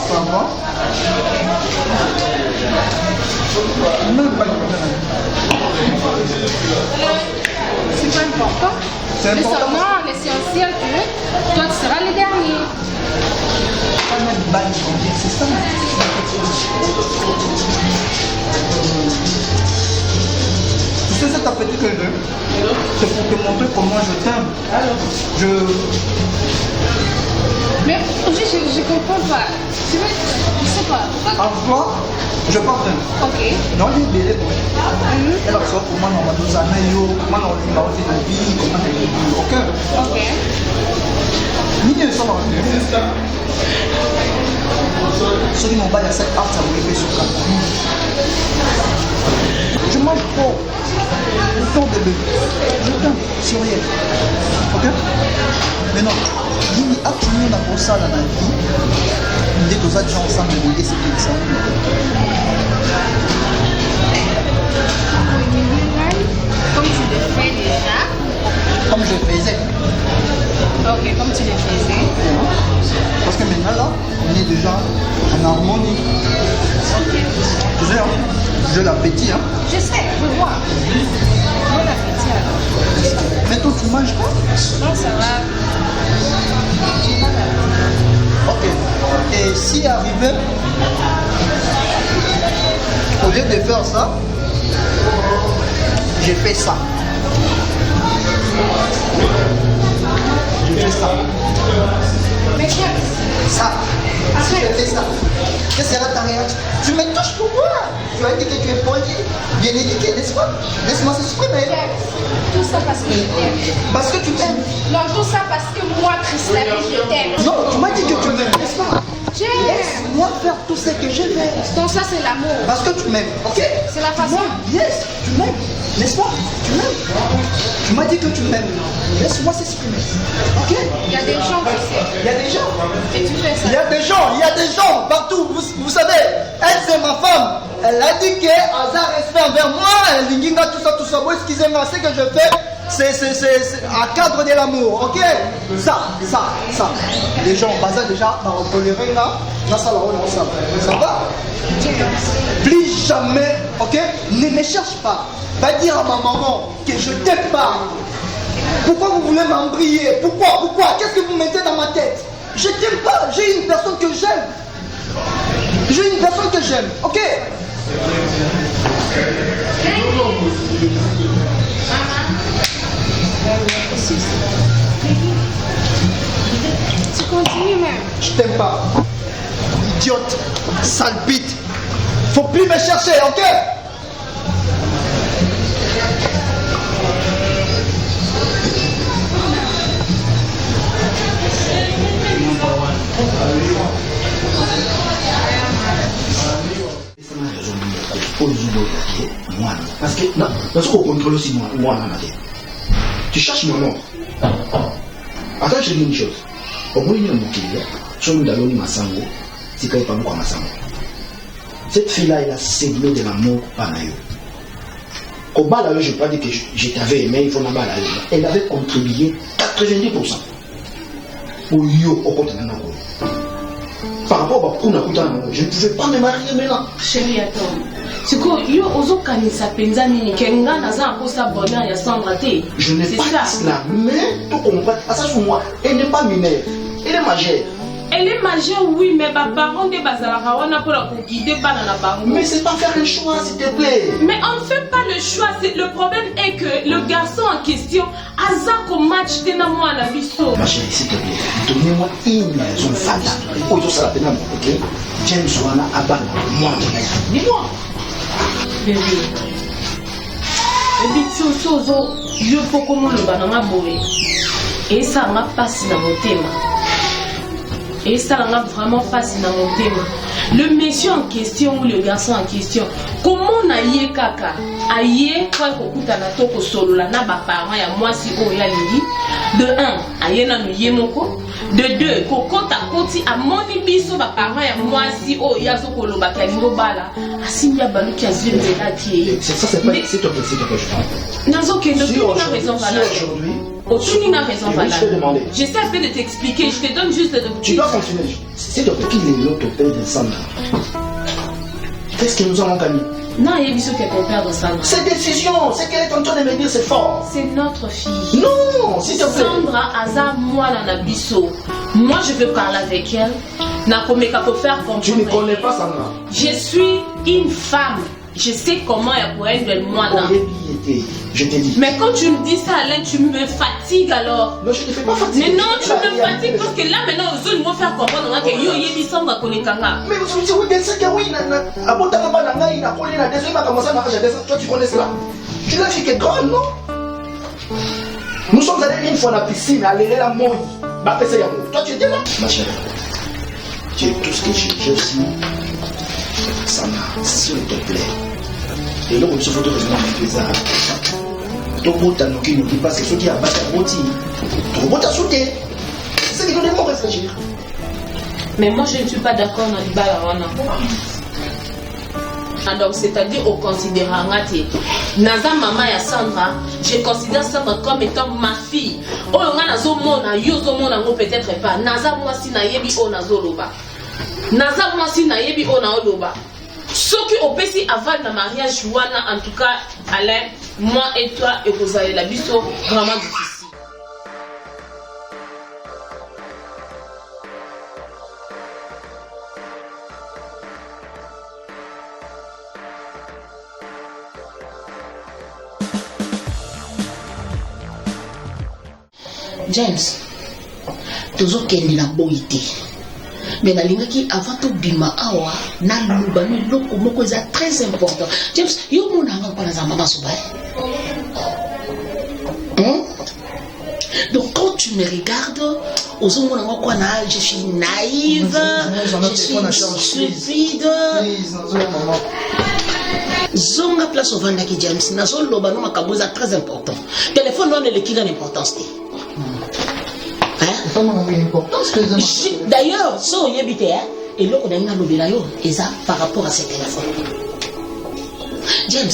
savoir. Même pas c'est pas important. C'est Mais important. seulement l'essentiel que toi tu seras le dernier. Pas même balle, c'est ça. Tu sais cet appétit que j'ai, c'est pour te montrer comment je t'aime. Mais aujourd'hui je comprends pas. Tu veux, je sais pas. En toi, je pardonne. Ok. Non, il est belé pour elle a besoin pour moi, on va nous amener, comment on va aussi la vie, comment on va vivre. Ok. Ok. Mini ça va. Ceux qui n'ont pas cette art, ça vous fait sur la je mange trop. Le temps bébé. Je t'aime. Sur rien. Ok. Mais non. Mini a tout le monde a pour ça dans la vie. Dès que vous êtes ensemble, vous voyez ce qu'ils sont. Comme tu le fais déjà. Comme je faisais. Ok, comme tu le faisais. Parce que maintenant là, on est déjà en harmonie. Ok. Tu sais, hein, j'ai l'appétit. Hein. Je sais, je vois. Bon appétit alors. Mais toi, tu manges pas? Non, ça va. Ok. Et si arrivé, au lieu de faire ça, j'ai fait ça. J'ai fait ça. Mais qu'est-ce? Ça. Si je fais ça, quelle sera ta réaction? Tu me touches pourquoi? Tu as dit que tu es poli, bien éduqué, n'est-ce pas? Laisse-moi s'exprimer. Tout ça parce que je t'aime. Parce que tu m'aimes. Non, tout ça parce que moi, Christelle, je t'aime. Non, tu m'as dit que tu m'aimes, n'est-ce pas? J'aime. Laisse-moi faire tout ce que je vais. Donc ça, c'est l'amour. Parce que tu m'aimes, ok? C'est la façon. Moi, yes, tu m'aimes, n'est-ce pas? Tu m'aimes. Tu m'as dit que tu m'aimes. Laisse-moi s'exprimer, ok? Il y a des gens, tu sais. Il y a des gens. Et tu fais ça. Il y a des gens partout. Vous savez, elle c'est ma femme. Elle a dit que hasard respect envers moi, Linginga, tout ça. Bon, excusez-moi, ce que je fais, c'est à cadre de l'amour, ok? Ça. Les gens, ça déjà, on tolérer là, ça va? Plus jamais, ok? Ne me cherche pas. Va dire à ma maman que je t'aime pas. Pourquoi vous voulez m'embriller? Pourquoi? Qu'est-ce que vous mettez dans ma tête? Je t'aime pas, j'ai une personne que j'aime. Ok? Tu continues même. Je t'aime pas. Idiote, sale bite. Faut plus me chercher, ok? Parce que parce qu'on contrôle aussi moi. Tu cherches mon nom. Attends, je dis une chose. Au moins, il y a un mot qui est là. Si on nous donne Massango, c'est qu'il n'y a pas beaucoup de Massango. Cette fille-là, elle a séduit de l'amour par Nayo. Au bas là, je ne peux pas dire que je t'avais aimé, il faut la balle. Elle avait contribué 90% pour yo au continent. Par rapport à Kuna Kuta, je ne pouvais pas me marier maintenant. Chérie, attends. C'est quoi, yo, ozo kanisa penzani, kenga naza aposa bonheur ya Sandra te. Je n'ai pas dit cela, mais tu comprends. À ça, sur moi, elle n'est pas mineure, elle est majeure. Elle est majeure, oui, mais ma parent de Bazalarawana pour la guider par la parole. Mais c'est pas faire le choix, s'il te plaît. Mais on ne fait pas le choix. Le problème est que le garçon en question a un match de moi à la biso. Ma chérie, s'il te plaît, donnez-moi une raison fatale. Oh, ça la peine, ok? James Wana Aban, moi, dis-moi. Bébé. Bébé, Sozo, je peux comment le banana boé. Et ça m'a passé dans mon thème. Et ça m'a vraiment passé dans mon thème. Le monsieur en question ou le garçon en question, comment on a yé kaka? Aïe, quoi qu'on a na toko solo la na ba parents ya moi si o ya lingi. De 1, aïe na nous yé moko. De 2, kokota koti a moni biso ba parents ya moi si o ya so kolo ba kalingo bala. Asimi ya balu ki azile la tie. Ça c'est pas, c'est toi, je parle. Nazo que nous avons raison. Si aujourd'hui, Aucune raison Oui, je t'ai demandé. J'essaie un peu de t'expliquer, je te donne juste de... Tu dois continuer. C'est de qui est l'autre père de Sandra? Qu'est-ce que nous avons gagné? Non, il y a Bissot qui est ton père de Sandra. Cette décision, c'est qu'elle est en train de me dire, c'est fort. C'est notre fille. Non, s'il te plaît. Sandra, Aza, moi, la Bissot. Moi, je veux parler avec elle. N'a pas faire comprendre. Tu ne connais pas Sandra. Je suis une femme. Je sais comment elle pourrait être moi là. Je t'ai dit. Mais quand tu me dis ça, Alain, tu me fatigues alors. Non, je ne te fais pas fatiguer. Mais non, tu me fatigues parce que là maintenant, aux autres, ils vont faire comprendre que yo yebi samba konekanga. Mais vous savez, oui, c'est que oui, abotaka pas nanga, il a collé la deuxième, il a commencé à marcher. Toi, tu connais cela. Tu l'as fait que grande, non? Nous sommes allés une fois à la piscine, à aller la mouille. Bah, fais ça, toi, tu étais là. Ma chérie, tu es tout ce que j'ai aussi. Sana, s'il te plaît. Et là, on se fout de raisonnement avec les arts. Tobota nous qui nous dit pas, c'est ceux qui abattent la rôti. Tobota sauté. C'est ce qui nous dit réfléchir. Mais moi, je ne suis pas d'accord dans l'Ibala. Donc, c'est-à-dire, au considérant Naza maman et Sandra, je considère Sandra comme étant ma fille. Oh, on a nazo mona, yozo mona, peut-être pas. Naza moi si na yebi o nazo loba. Naza moi si na yebi o na loba. Ce qui au PC avant le mariage, en tout cas, Alain, moi et toi, et vous allez la biseau, vraiment difficile. James, toujours qu'elle n'a pas été. Mais la ligne qui avant tout bima awa na lubami loko moko est très important. James, yo mon avant pas la maman souba. Donc quand tu me regardes, aux hommes on quoi na je suis naïve, je suis stupide. Zonga place au vanda qui James na zo loba no makaboza très important. Téléphone non le qui a l'importance. D'ailleurs, si on y habite, et l'autre n'a pas et ça par rapport à ce téléphone. James,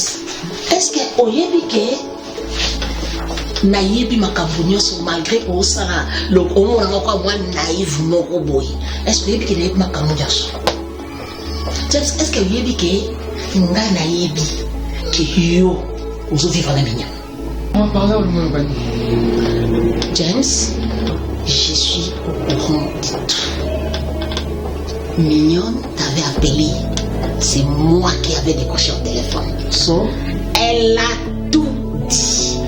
est-ce que on y habite naïve makabunyo malgré que ça le on a encore moins naïve non boy. Est-ce que y habite naïve makabunyo? James, est-ce que y habite nga naïve qui yo aux vivre la mignonne? On va parler au numéro. James, je suis au courant de tout. Mignonne t'avait appelé. C'est moi qui avais décroché au téléphone. So, elle a tout dit.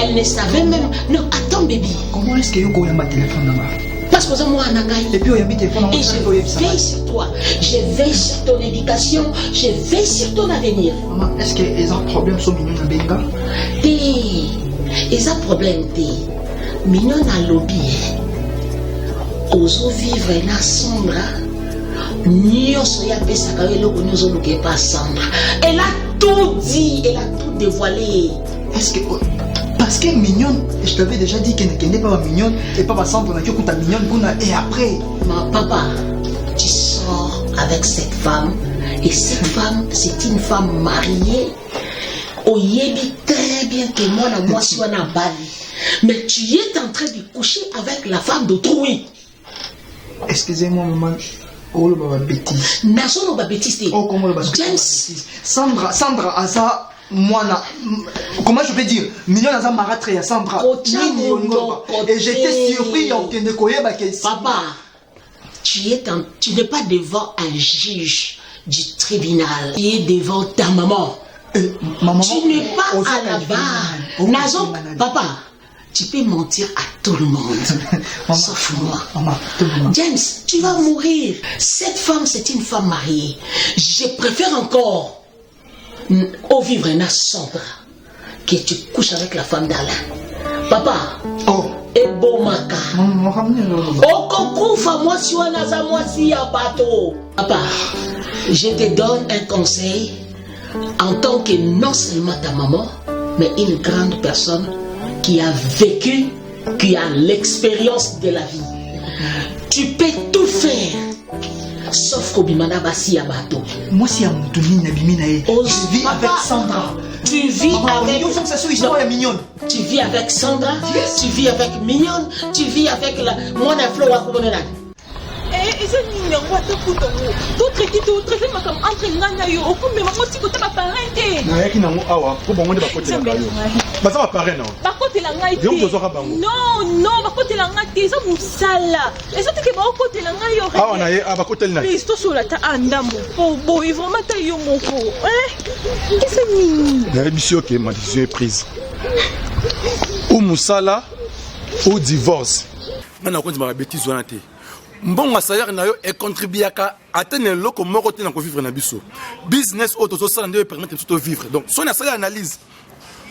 Elle ne savait même. Non, attends, baby. Comment est-ce que tu as ma téléphone là-bas? Parce que moi, Anangaï. Et puis, il y a mis téléphone. Et je veille sur toi. Je veille sur ton éducation. Je veille sur ton avenir. Maman, est-ce que les autres problèmes sont mignons à Benga? Et un problème, mignon à lobby. Oso vivre na Sandra. Nyoso ya pesa kawelo ko nyoso luke pas Sandra. Elle a tout dit, elle a tout dévoilé. Est-ce que parce que mignonne, je t'avais déjà dit qu'elle n'est pas mignonne et pas Sandra na kyokuta mignonne kuna et après. Ma papa, tu sors avec cette femme et cette femme c'est une femme mariée. Oyebi très bien que moi suis en Bali. Mais tu es en train de coucher avec la femme d'autrui. Excusez-moi, maman. Oh, le bêtise. Nason le bêtise. Oh, comment le James. Sandra, Asa, moi, comment je peux dire? Mignon, Asa, Maratre, Sandra. Et j'étais surpris en te ne Papa, tu n'es pas devant un juge du tribunal. Tu es devant ta maman. Maman, tu n'es pas à la barre. Nason, papa, tu peux mentir à tout le monde. Sauf moi. James, tu vas mourir. Cette femme, c'est une femme mariée. Je préfère encore au vivre na Sandra que tu couches avec la femme d'Alain. Papa, et bon maka. Oh, coucou, moi si on a moi si à bateau. Papa, je te donne un conseil. En tant que non seulement ta maman, mais une grande personne qui a vécu, qui a l'expérience de la vie. Tu peux tout faire sauf qu'Obimana Bassi Abato. Moi, si à mon tourni, je vis avec Sandra. Tu vis avec. Il faut que ça soit histoire mignonne. Tu vis avec Sandra, tu vis avec Mignonne, tu vis avec la. Moi, la fleur à Koumonera. Et c'est mignon, moi, tout traité, ma comme entre Nanayo, au coup, mais maman, si vous t'as pas parenté. Par contre, la ngaïté. Non, par contre, la ngaïté, ça vous sale. Et ça, tu es au côté de la ngaïté. Ah, on a eu à côté de la ngaïté. Mais sur la ta andambo. Oh, bon, il vraiment ta yo mon faux. Qu'est-ce que c'est mignon? La mission que ma décision est prise. Ou Moussala, ou divorce. Maintenant, on a bêtise ou bon salaire na yo et contribuer à atteindre le loko moko te na ko vivre na biso business auto so sala nde permettre de vivre donc so na sala analyse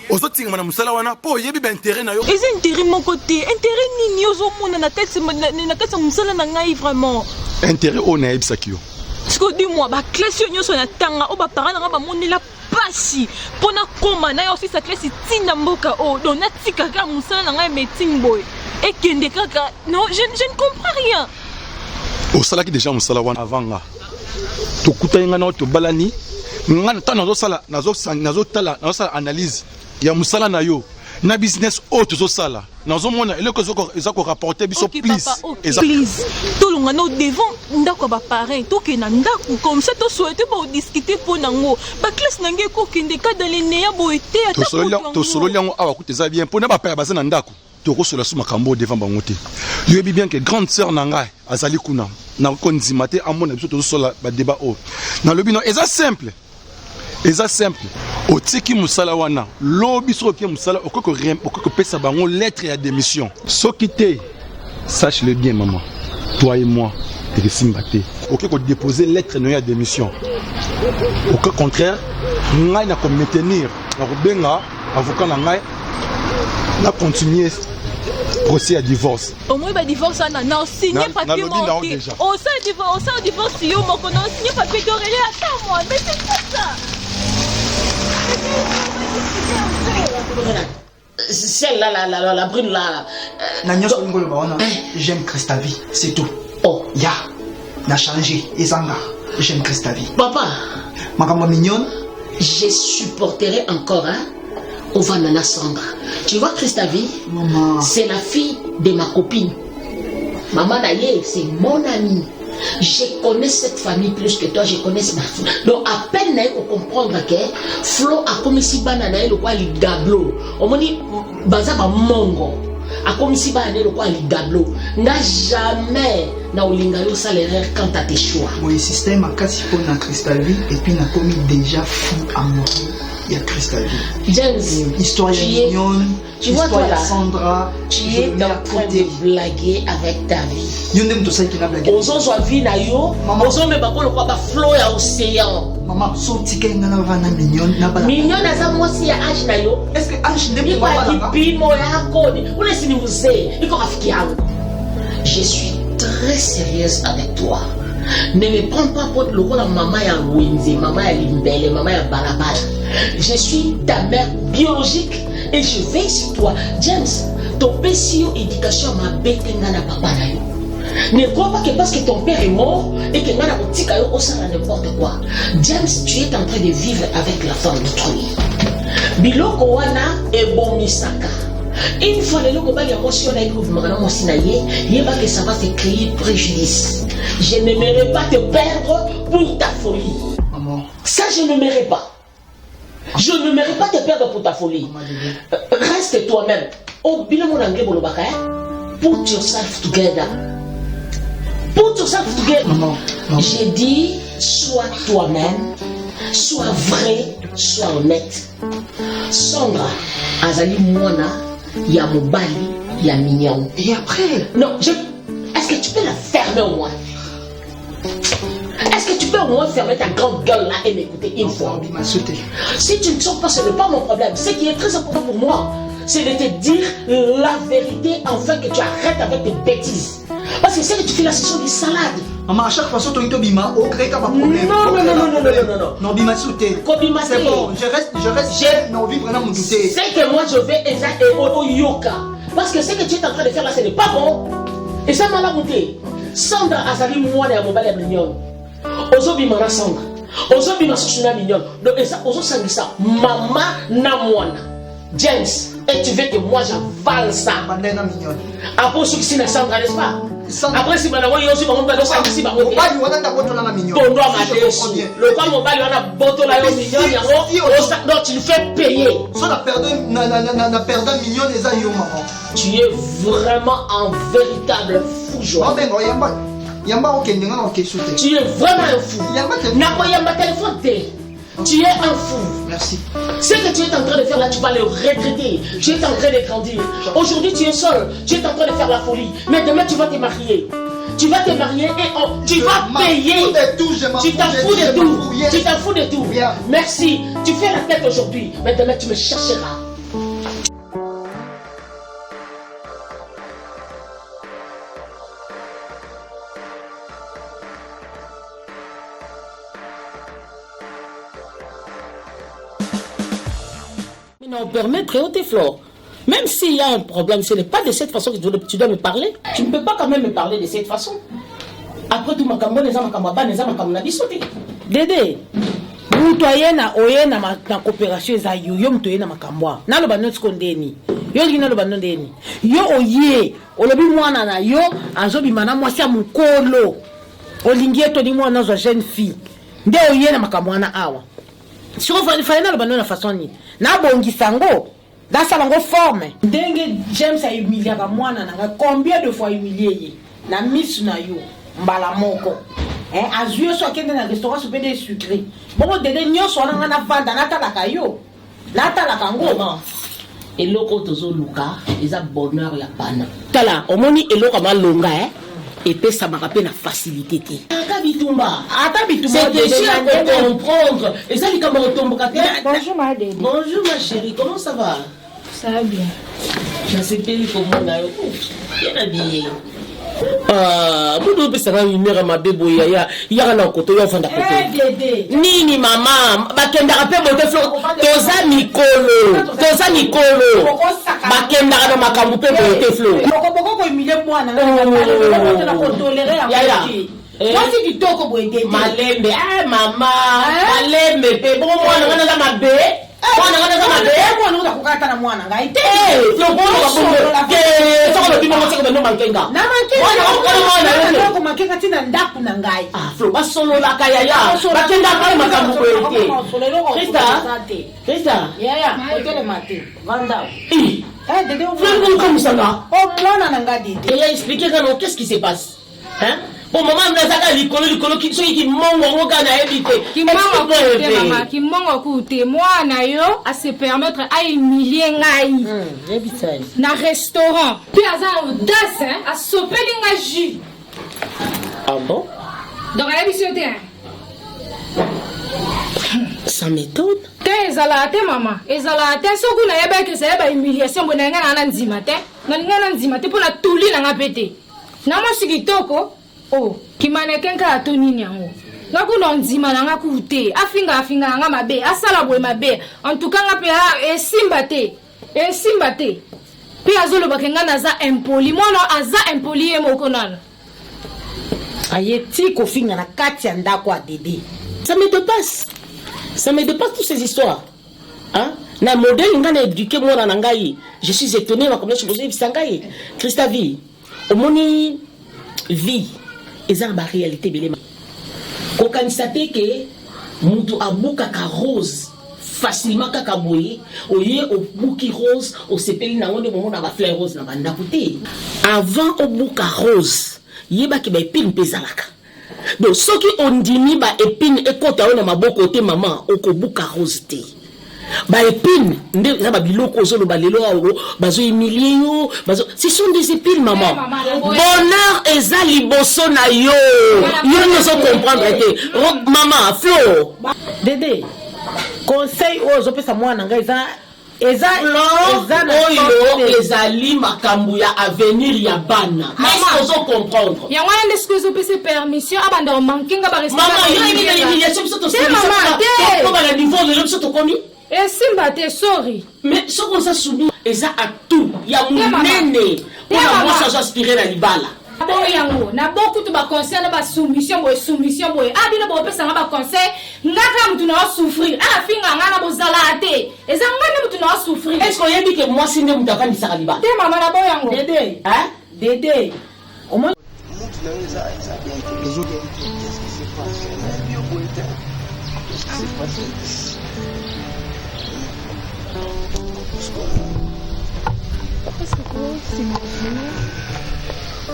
ozo tinga na musala wana po yebi ba intérêt na yo et c'est intérêt mon côté intérêt nini ozo mona na tête na kasa musala na ngai vraiment intérêt o na ebisaki yo siko dis-moi ba classe yo nyoso na tanga o ba parana nga ba monela pasi pona koma na yo office a classe tinda mboka o donc na tika ka musala na ngai meeting boy et kende kaka non je ne comprends rien. Au salaki déjà mon salawan avant là to kutainga na to balani ngana ta nazo sala nazo tala analyse ya musala na yo na business auto zo sala nazo mona ele ko ezako rapporter biso please please to longa no devant ndako ba parrain to ke na ndako comme ça to souhaiter ba discuter pour nango ba classe nange ko kende ka dans les néa boité ata to solo liango awa kuteza bien pour na ba père bazana ndako toko sur la sous makambo devant bangote yo bi bien que grande sœur nanga azali kuna na ko nzimate amona biso to sur la débat o na lobi no eza simple otiki musala wana lobi so ke musala okoko pesa bango lettre ya démission soki te sache le bien maman toi et moi et simbate okoko déposer lettre no ya démission au contraire ngai na ko maintenir na ko benga avocat na ngai na continuer procès à divorce. Au moins, divorce, on a signé papier. On s'est divorcé, on a signé papier d'oreiller. Attends, moi, mais c'est quoi ça? Celle-là, la brune là. J'aime Christavi, c'est tout. Oh, ya, n'a changé. Ezanga, j'aime Christavi. Papa, ma mignonne, je supporterai encore, hein. Ovanana Sandra. Tu vois Christavi, c'est la fille de ma copine. Maman Naye, c'est mon amie. Je connais cette famille plus que toi, je connais ma fille. Donc à peine Naye pour comprendre que Flo a commis si banana le quoi il gablo. On me dit bazaba mongo. A commis si banana le quoi il gablo. N'a jamais na olingalo ça l'erreur quant à tes choix. Mon système a cassé pour na Christavi et puis n'a commis déjà fou amoureux. Il y a Christavi. James, histoire mignonne. Tu vois toi là, Sandra, tu es en train de blaguer avec ta vie. Nous n'aimons tout ça qui n'a blagué. Ozo soit vie na yo, ozo me bako le quoi ba flow ya océan. Maman, sorti que ngana vana mignonne na bala. Mignonne asa moi si ya âge na yo. Est-ce que âge n'est pas là? Bimo ya koni. Ule sini mzee, iko rafiki yangu. Je suis très sérieuse avec toi. Ne me prends pas pour le rôle de maman ya Winzi, maman ya Limbele, maman ya Balabala. Je suis ta mère biologique et je veille sur toi. James, ton PCO éducation m'a bêté na papa na yo. Ne crois pas que parce que ton père est mort et que ngana botika yo osala n'importe quoi. James, tu es en train de vivre avec la femme d'autrui. Biloko wana e bomisaka. Une fois le logo bali emotion na iko vimana mo sinaye, yeba que ça va te créer préjudice. Je n'aimerais pas te perdre pour ta folie. Maman. Ça je n'aimerais pas. Je n'aimerais pas te perdre pour ta folie. Reste toi-même. Oh, bilo mon anglais bolobaka. Put yourself together. Put yourself together. Maman. J'ai dit, sois toi-même, sois vrai, sois honnête. Sandra, Azali Mwana, ya Mobali, ya Mignon. Et après? Non, est-ce que tu peux la fermer au moins? Est-ce que tu peux au moins fermer ta grande gueule là et m'écouter une fois? Si tu ne sors pas, ce n'est pas mon problème. Ce qui est très important pour moi, c'est de te dire la vérité afin que tu arrêtes avec tes bêtises. Parce que ce que tu fais là, ce sont des salades. Maman, à chaque fois, tu as bima, au grec, pas problème. Non. Non, bima sauté. C'est bon, je reste, non, vivre dans mon douté. C'est que moi, je vais exactement au yoga. Parce que ce que tu es en train de faire là, ce n'est pas bon. Et ça m'a la montée. Sandra azali mwana ya mobali ya mignonne. Ozobima na Sandra. Ozobima so na mignonne. Donc ça ozosangisa maman na mwana. James, et tu veux que moi j'avale ça? Bandena mignonne. Après ce qui c'est Sandra, n'est-ce pas? Après si madame yo aussi ba mobali osangisi ba mobali. Mobali wana ndaboto na mignonne. Tondo amadesu. Le quoi mobali wana boto la yo mignonne yango. Donc tu le fais payer. So na perdre mignonne eza yo maman. Tu es vraiment un véritable fou joie. Bengo yamba okendenga na question. Tu es vraiment un fou. Yamba téléphone té. Tu es un fou. Merci. Ce que tu es en train de faire là, tu vas le regretter. Tu es en train de grandir. Aujourd'hui, tu es seul. Tu es en train de faire la folie. Mais demain, tu vas te marier. Tu vas te marier et tu vas payer. Tu t'en fous de tout. Tu t'en fous de tout. Merci. Tu fais la tête aujourd'hui. Mais demain, tu me chercheras. Non, permettre tes fleurs. Même s'il y a un problème, ce n'est pas de cette façon que tu dois me parler. Tu ne peux pas quand même me parler de cette façon. Après tout, ma cambo, les gens ma bisoté. Dédé. Mutoyena oyena na coopération za yo mutoyena makambwa. Na lo banot skondeni. Yo lina lo banondeni. Yo oye, olobi mwana na yo azobi mana mwasi ya mukolo. Olingi eto ni mwana zo jeune fille. Nde oyena makambwana awa. Si on va na lo banona façon ni. Na bongisa ngo dans salongo forme ndenge James a humilié ba mwana nanga combien de fois humilié ye na miss na yo mbala moko azui so akende na restaurant super de sucré bon dede nyonso nanga na vanda na talaka yo na talaka ngo eloko tozo luka eza bonheur ya bana tala omoni eloko malonga et puis ça m'a rappelé la facilité. C'est déjà à comprendre. Et ça, il comme retombe. Bonjour ma Dédé. Bonjour ma chérie, comment ça va? Ça va bien. Je sais pas comment on a bien habillé. Vous ça va une mère ma bébé il y a un côté il fond côté nini maman bakenda rappel monter flo toza mikolo bakenda na makambu pe monter flo boko ko humilier mwana na ko tolérer ya moi si du toko boyede malembe mama malembe pe bon mwana na mabe mwana ngana mabe mwana ndo kukata na mwana ngai te flo bono babongo ke soko bimo motse ko no mankenga na mankenga ko mankenga tina ndaku na ngai flo basolo la kaya ya bakenda kale makambu ko ete Krista ya otele mate vanda Dédé flo comme ça là mwana na ngai Dédé et expliquer qu'est-ce qui se passe hein. Bon maman mnazaka likolo ki soki kimongo ngoka na ebite kimongo kute mwana yo à se permettre à humilier ngai na restaurant puis aza audace à sopeli nga jus. Ah bon? Donc à la bisoté ça m'étonne. Te ezala te maman ezala te soku na yeba ke ça yeba humiliation bona nga na nzima te na nzima te pona tuli na nga pete na mo sikitoko. Oh, kimaneke nka to nini yango. Ngakuna nzima nanga kute, afinga nga mabe, asala boye mabe. En tout cas nga pe esimba te. Pe azolo bakenga naza impoli, mwana aza impoli e moko nana. Ayeti ko finga na kati ya ndako a Dédé. Ça me dépasse toutes ces histoires. Hein? Na modèle ngana éduquer moi na ngai. Je suis étonné comme je posais bisangai. Krista vie. Omoni vie. Eza ba réalité belema ko kanisate ke mutu abuka ka rose facilement kaka boye oye obuki rose o sepeli na ngone momo na ba fleur rose na banda côté avant obuka rose yeba ki ba épine pezalaka donc soki ondimi ba épine ekota na maboko te maman okobuka rose te ba épine nde za ba biloko zolo ba lelo bazo humilier yo ce sont des épines maman bonheur eza liboso na yo ne so comprendre te maman Flo Dédé conseil ozo pesa mwana nga eza oyo ezali makambu ya avenir ya bana maman ozo comprendre ya wana ndesiko pesa permission abanda mankinga ba restaurant maman yo humiliation biso to ko ba la niveau de biso to koni. Et Simba te sorry. Mais ce qu'on s'est soumis, et ça a tout. Il y a mon nene. Pour la moi, ça aspiré la libala. Boyango, na beaucoup de conseils, na soumission, soumission, abino bo pesa na conseil, ngaka mutu na souffrir. Ah finga ngana bozala ate. Eza ngana mutu na souffrir. Est-ce qu'on y a dit que moi si ne mutu afandi sakaliba? Te mama na boyango. Dédé, hein? Dédé. Au moins parce que c'est mon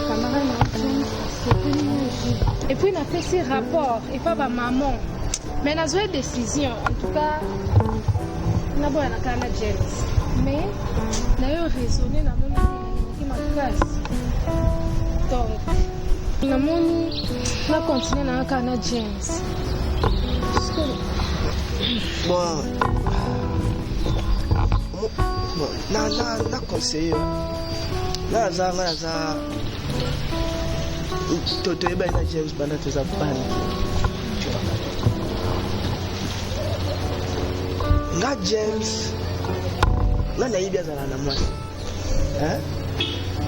camarade et puis il a fait ses rapports et pas ma maman mais il a joué décision en tout cas on a beau la Canada James mais il a eu raisonné dans mon qui m'a classe donc na mon va continuer dans la Canada James bon na conseiller na za toto eba na James bana teza bani nga James na yebia zala na moi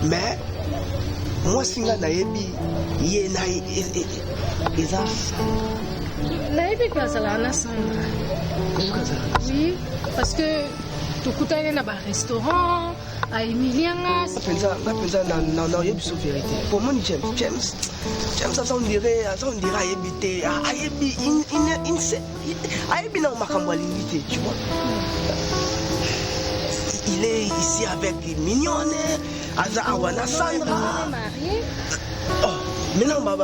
mais moi singa na yebi ye na eza na yebi kazala na Sandra oui parce que tukutane na ba restaurant à Emiliana penza na yebiso vérité pour moi James ça on dirait ayebité ayebi ayebi na makambo alingi tu vois il est ici avec Mignonne aza awana Sandra oh maintenant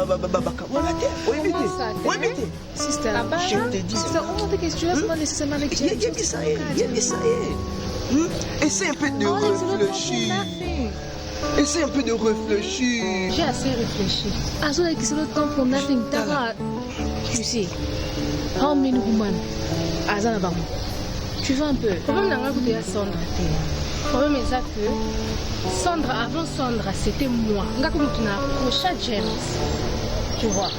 sister je te dis sister on te question pas nécessairement avec James essaie un peu de réfléchir. Essaie un peu de réfléchir. J'ai assez réfléchi. As well as the time for nothing. Tu sais, how many women Azana Bamou? Tu vois un peu. Le problème n'a pas coûté à Sandra. Le problème est que Sandra, avant Sandra, c'était moi. Nga comme tu n'as approché James. Tu vois.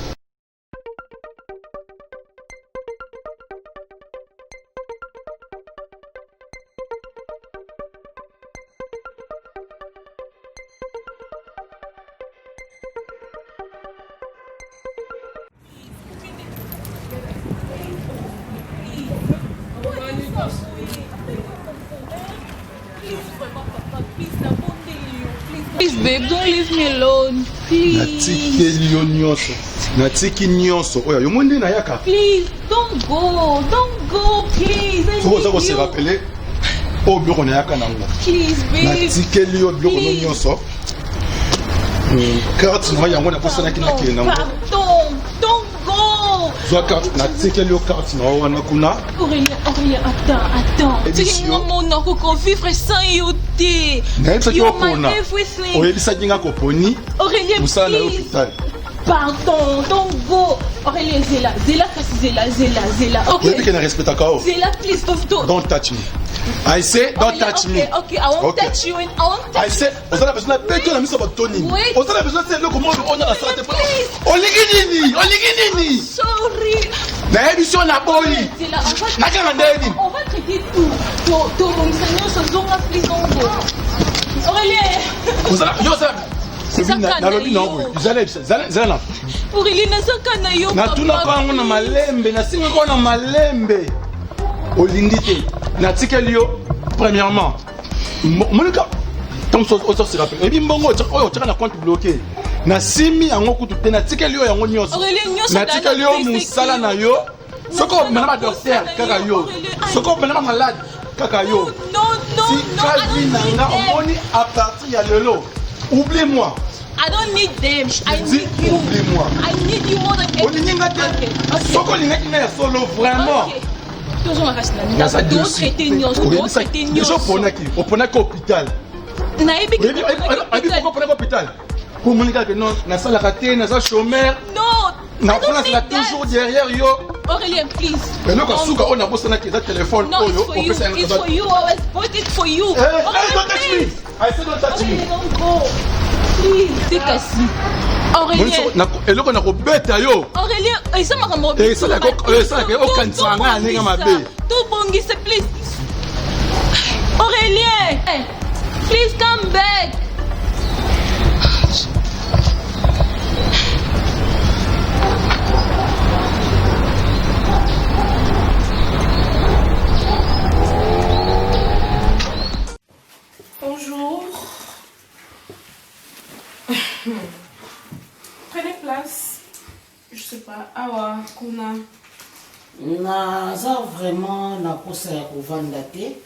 Please, babe, don't leave me alone. Please. Natiki nyonso. Oya, yomonde na yaka. Please, don't go, please. Faut se rappeler. Oh, bureau na yaka nango. Please, babe. Natiki liyo bureau no nyonso. Carte na yango na posana kinaki nango. Pardon, don't go. Soit carte natiki liyo carte na wana kuna. Aurélien, attends. Tu dis mon nom qu'on vivre sans yoté. You're my everything. Oyebisa kinga ko poni. Aurélien, musala na please. hôpital. Pardon, don't go. Aurélien, Zela, okay. You can respect a cow. Zela, please, don't touch me. I say, don't touch me. Okay, I won't touch you. I say, on a besoin de péter la mise sur Tony. On a besoin de le comment on a la santé. Oligini. Sorry. La émission na boy. On va traiter tout. Please, don't go. Aurélien. Aurélien nazaka na yo natuna na malembe nasinga ko na malembe olingite natikeli yo premièrement monika tom so se rappelle ebi mbongo oyo tshaka na compte bloqué na simi yango kutu te natikeli yo yango nyonso natikeli yo musala na yo soko mena ba docteur kaka yo soko mena ba malade kaka yo si kazi na omoni à partir ya lelo oublie-moi. I don't need them. I need you. Oublie-moi. I need you more than anything. Soko linga kina solo vraiment. Toujours ma reste là. Don't traiter nyos. Don't traiter nyos. Je ponaki. On ponaki hôpital. Na ebi pourquoi hôpital? Pour monika que non, na sala raté, na sa chômeur. Non. Na France là toujours derrière yo. Aurélien, please. Mais non, quand souka on a bossé na ki téléphone oyo, on peut ça. It's for you. I bought it for you. Don't touch me. I said don't touch me. Don't go. Please, c'est cassé. Aurélien. Eloko na ko beta yo. Aurélien, ça m'a comme ça la kanisa nga ninga mabe. Tout bongi, c'est please. Aurélien, please come back. naza vraiment nakosa ya kovanda te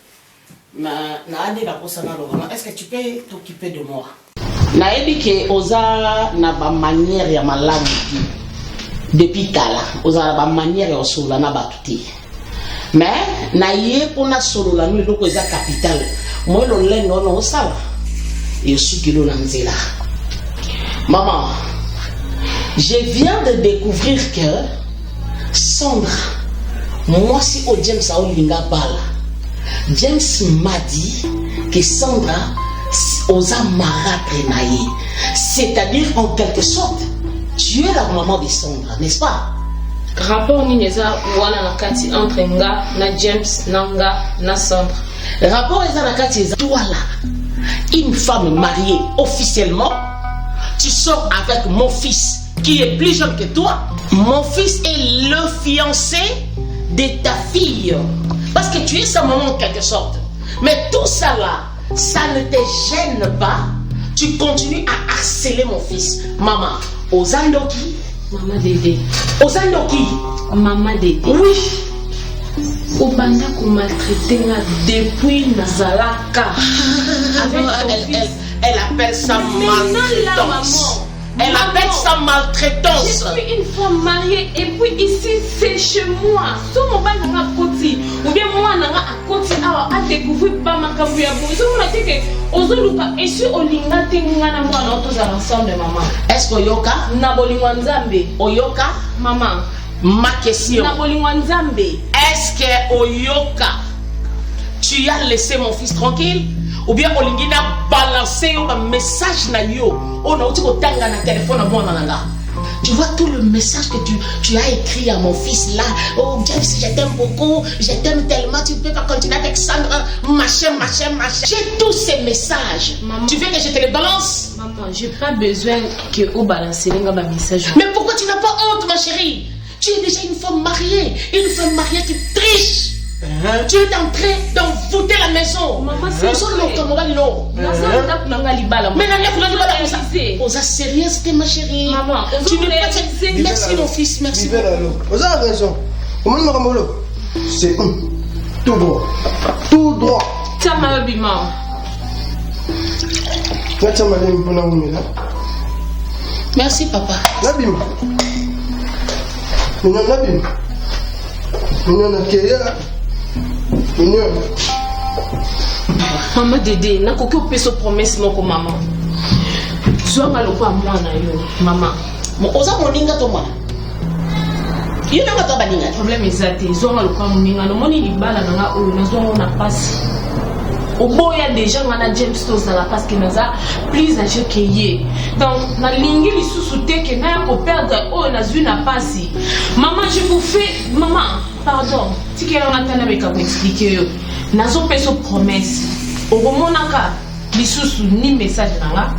naandi nakosa nalobanga. Est-ce que tu peux t'occuper de moi? nayebi ke oza na bamanière ya malamu depuis kala, oza na bamanière ya osolola na bato te, mais naye mpona solola no eloko eza capital moi lolenge ono osala esukilo na nzela. Maman, je viens de découvrir que Sandra, moi si au James a olinga bala, James m'a dit que Sandra osa marâtre naïe, c'est-à-dire en quelque sorte tu es la maman de Sandra, n'est-ce pas? Rapport ni neza wana na kati entre nga na James nanga na Sandra. Rapport eza na kati toi là, une femme mariée officiellement, tu sors avec mon fils qui est plus jeune que toi. Mon fils est le fiancé de ta fille. Parce que tu es sa maman en quelque sorte. Mais tout ça là, ça ne te gêne pas. Tu continues à harceler mon fils. Maman, Ozandoki. Maman Dédé. Ozandoki. Maman Dédé. Oui. Obanda ko maltraité depuis Nazalaka. Elle appelle ça maltraitance. Elle appelle ça maltraitance. Je suis une femme mariée et puis ici c'est chez moi. Si mon père n'a pas côté ou bien moi n'a pas côté à découvrir pas ma cabuya. Si on a dit que Ozoluka et si Olinga tenga na moi na tous ensemble maman. Est-ce que Oyoka na bolingwanzambe Oyoka maman? Ma question. Na bolingwanzambe. Est-ce que Oyoka tu as laissé mon fils tranquille? Ou bien Olingi n'a balancé un message na yo. On a aussi tanga na téléphone à moi nanga. Tu vois tout le message que tu as écrit à mon fils là. Oh James, je t'aime beaucoup, je t'aime tellement, tu ne peux pas continuer avec Sandra, machin. J'ai tous ces messages. Maman, tu veux que je te les balance? Maman, j'ai pas besoin que vous balancez les messages. Mais pourquoi tu n'as pas honte ma chérie? Tu es déjà une femme mariée qui triche. Tu es en train d'envoûter la maison. Maman, c'est Osa sérieuse, ma chérie. Maman, tu ne peux pas. Merci mon fils, merci. Osa a raison. C'est tout droit. Tout droit. Ça m'a abîmé. Merci papa. L'abîme. Maman Dédé, n'a qu'aucun peso promesse mon maman. Soit malopé à moi na yo, maman. Mon osa moninga to moi. Il n'a pas baninga. Problème exacté. Soit malopé à moninga. No moni libala na o na zo na passe. Au boya déjà ngana James Tosa la parce que naza plus âgé que yé. Donc na lingi li sous-souté que na ko perdre o na zu na passe. Maman, je vous fais maman, pardon. Si que on attend avec vous expliquer yo. Nazo peso promesse. Au monaka li sous ni message nanga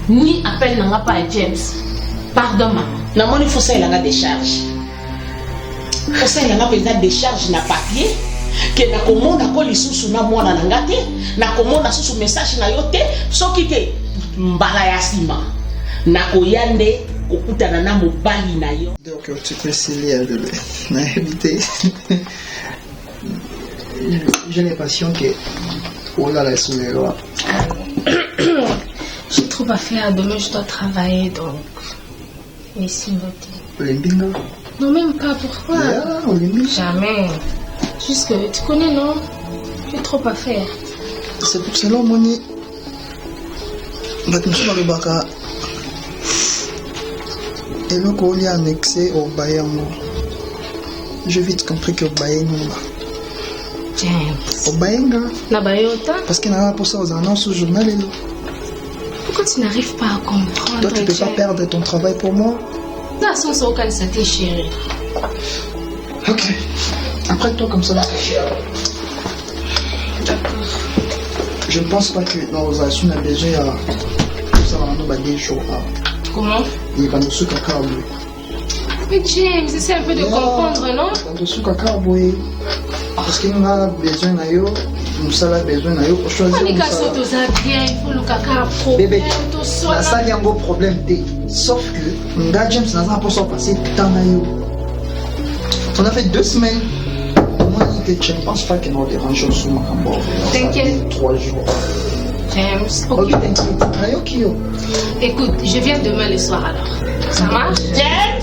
ni appel nanga pas à James. Pardon maman. Na moni faut ça il a décharge. Faut ça il a besoin décharge na papier. Que na komona ko lisusu na mwana nanga te na komona susu message na yo te soki te mbala ya sima na koyande kokutana na mobali na yo. Donc tu peux sceller bébé na éviter. J'ai l'impression que oh là là sous les lois. J'ai trop à faire demain, je dois travailler donc. Mais s'il vous plaît. Non, même pas, pourquoi? Jamais. Juste que tu connais, non? J'ai trop à faire. C'est pour cela, Moni. Et le colis annexé au Bayango. J'ai vite compris que au Bayango. James. Au Bayenga. La Bayota? Parce qu'il n'a pas pour ça aux annonces au journal. Pourquoi tu n'arrives pas à comprendre? Toi, tu ne peux pas perdre ton travail pour moi. Là, sans aucun santé, chérie. Ok. Après toi comme ça. Je ne pense pas que dans vos actions, on a besoin de ça va nous des jours. Comment? Il va nous souka carbo. Mais James, essaie un peu de comprendre, non? Il va nous souka carbo. Parce qu'il nous a besoin de yo, nous avons besoin de yo pour choisir. On est qu'à sauter bien, il faut le caca pro. Bébé, ça il y a un gros problème. Sauf que, James n'a pas pour passer temps na yo. On a fait 2 semaines. Moi, je ne pense pas qu'il y ait des rangeons sous ma cambo. T'inquiète. 3 jours. James. Ok, t'inquiète. Ok. Écoute, je viens demain le soir alors. Ça marche? James?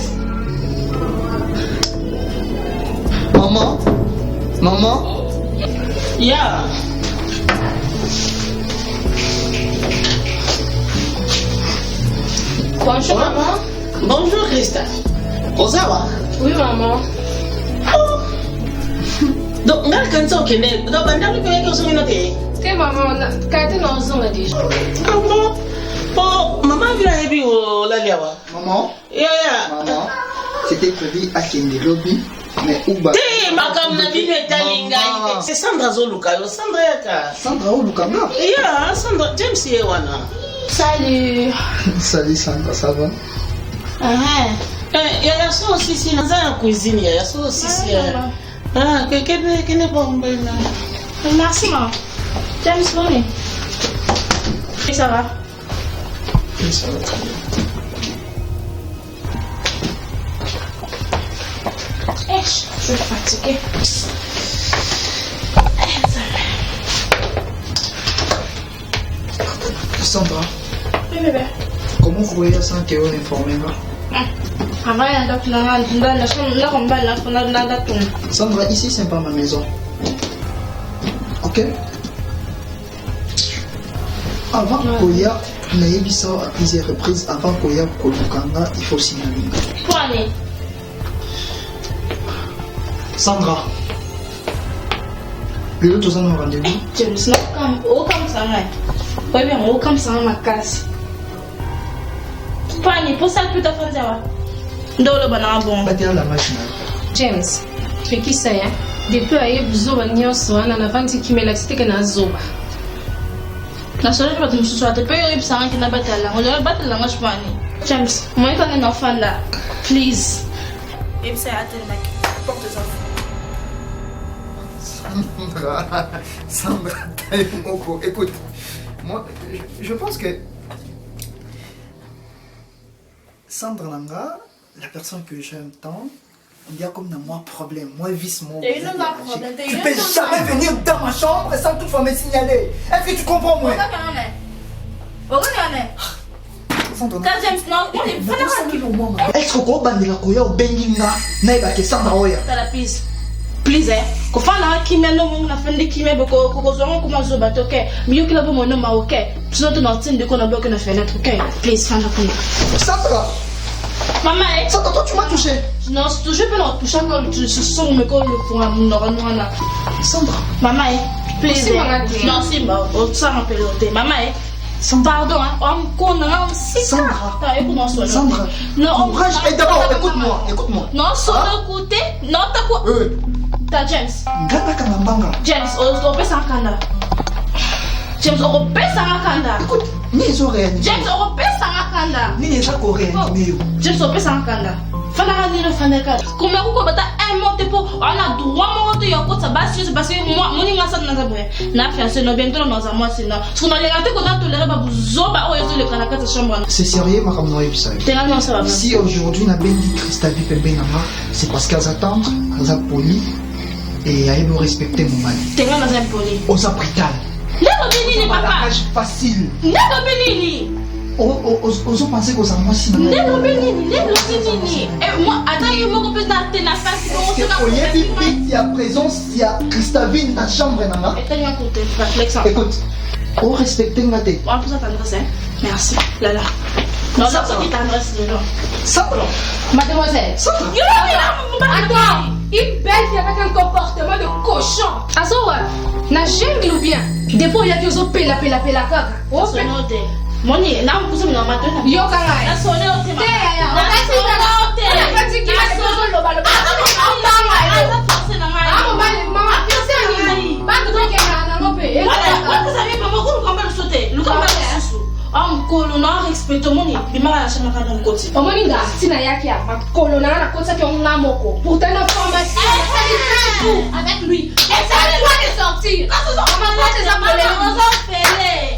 Maman? Yeah. Bonjour, maman. Bonjour, Christa. Ozawa. Oui, maman. Donc, on a quand on est. Donc, on a le pays qui est noté. Ok, maman. Quand tu es dans zone déjà. Maman. Oh, maman, viens et puis, oh, la liawa. Maman? Yeah. Maman, c'était prévu à Kendi Lobby, mais où bas? C'est Sandra Zoluka. Sandra Yaka. Sandra Olukanga? Yeah, Sandra. James Yewana. Salut. Salut Sandra, ça va? Il y a ça aussi, dans la cuisine, il y a ça aussi. Ah, quel est bon, Merci, maman. James, bonne. Et ça va? Oui, ça va très bien. Je suis fatiguée. Sandra, Oui, bébé. comment vous voyez ça que vous informez là? Sandra, ici c'est pas ma maison. Ok? Avant Koya, Naïbisa à plusieurs reprises, avant Koya Kolukanga, il faut signaler. Sandra, le tout ça nous rendez-vous? James, comme ça, oui, bien, comme ça, ma casse. Pani, pour ça, plus de faire dans le bon. La machine. James, tu qui ça, hein? Depuis que vous avez mis en soi, on a vendu qui met la cité que n'a zoba. La seule chose que je me suis dit, c'est que je n'a pas de la on a battu la manche pani. James, moi, quand on est enfant là, please. Et ça a été le mec, porte tes enfants. Sandra, écoute, moi, je pense que Sandra Langa, la personne que j'aime tant, il y a comme dans moi problème, moi vice mon. Et non, pas problème. Tu peux jamais venir dans ma chambre sans toutefois me signaler. Est-ce que tu comprends moi? Est-ce que vous avez la koya ou benginga naïba que Sandra oya? Please, kufana kimya no mungu nafende kimya boko kokozonga kuma zo batoke miyo kila bo mono ma okay sinon tu n'entends qu'on a bloqué na fenêtre okay please fanda kuna Sandra maman Sandra toi tu m'as touché non c'est toujours pas non toucher quand tu sens me colle pour normalement Sandra maman please non c'est bon ça m'appelle maman pardon on connaît Sandra Sandra non d'abord écoute-moi non sur le côté non t'as quoi ta James James on peut s'en kanda James on peut s'en kanda écoute ni les oreilles James on peut s'en kanda ni les oreilles James on peut s'en kanda fana ni le fana ka comme ko bata un monte pour on a droit monte yo ko ça parce que moi moni ngasa na zabwe na fiancé no bientôt dans un mois sinon ce qu'on a les raté qu'on a toléré ba buzoba o yezo le kana kata chambre c'est sérieux ma comme ça si aujourd'hui na bendi Christa Vipelbenama c'est parce qu'elles attendent elles ont poli et elles doivent respecter mon mari tenga na zem poli aux hôpital lelo benini papa facile lelo benini Osons penser qu'aux amours si nous. Et moi, attends, il m'a compris dans la face. Il y a des filles qui a présence, il y a Christavine dans la chambre. Écoute, on respecte ma tête. On peut s'attendre, merci. Là. Non, ça, c'est t'adresse le nom. Sandra. Mademoiselle. Sandra. Attends, une belle fille avec un comportement de cochon. Azoa, n'a jamais ou bien. Depuis, il y a qui osent pela caca. Oh, c'est noté. Moni, na mkuso mna matona. Yo kanga. Na sone ote ma. Na sone ote. Na fati ki ma sone lo ba lo. Asa force na ngai. Amo ba le mama fiance ni. Ba ko to ke na ngope. Wala ko sabi mama ko ko ba sote. Luka ba susu. Am kolo na respecte moni. Bimara na shama kana mkoti. Omoni nga tina yake ya makolo na kota ke on moko. Pourtant na formation. Avec lui. Et ça lui doit de sortir. Quand on va des appels, on va faire.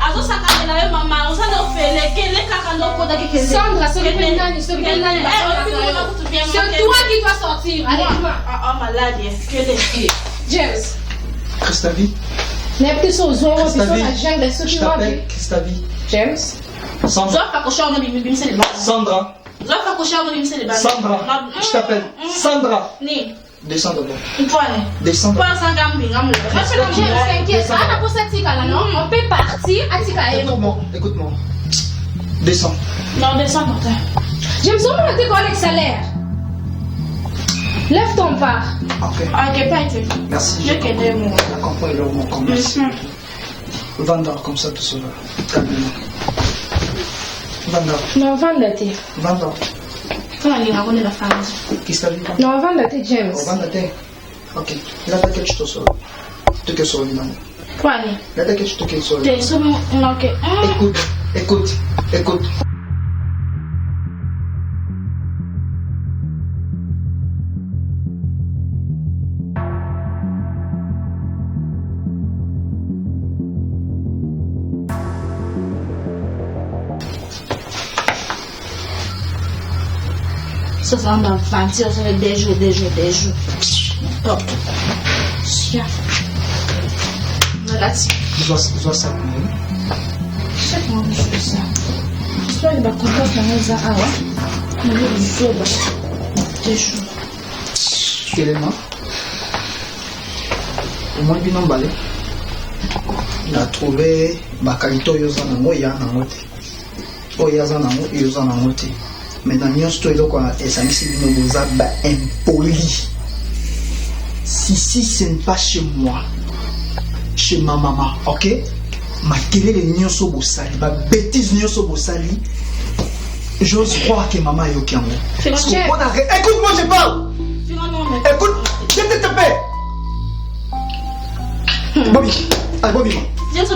Azo sakana na mama, on s'en fait. Quel est kakando koda ke. Sandra, c'est toi qui qui doit sortir. Allez, dis-moi. Ah, malade, que les James. Christavi. N'est plus au zoo, puis sur la jungle, ce Je qui va t'appelle Christavi. James. Sandra. Sandra. Sandra. Je t'appelle Sandra. Descends d'abord. Descends. James, t'inquiète. Ah, pour cette tika-là, non? On peut partir à tika. Écoute-moi. Descends. Non, descends, Martin. James, on va te connaître salaire. Lève ton pas. Ok. Ok, pas été. Merci. Je t'aide, moi. Accompagne le mot comme merci. Vanda, comme ça, tout cela. Calme-moi. Vanda. Non, Vandate. Vanda. Comment aller raconter la phrase? Qui s'est dit? Non, Vandate, James. Vandate. Ok. Là, t'as que tu te sors. Tu te sors, Liman. Quoi aller? Là, t'as que tu te sors. T'es sur mon. Ok. Écoute. Ça, ça va mentir, ça fait des jours. Top. Chien. Voilà, Je dois s'appuyer. je sais comment je fais ça. J'espère qu'il va comprendre comment ça a. Mais je vais des jours. Élément. Au moins, bien emballé. Il a trouvé Bakalito Yozanamo, Yanamote. Oh, Yozanamote. Maintenant, nous sommes impoli. Si ce n'est pas chez moi, chez ma maman, ok? Ma télé les nyonso bosali, ma bêtise nyonso bosali. J'ose croire que maman est ok en moi. Écoute-moi, je parle. Écoute, je te tape. Bobby, allez Bobby. Je suis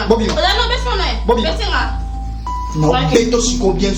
Bobby. Bobby. Non, béto si combien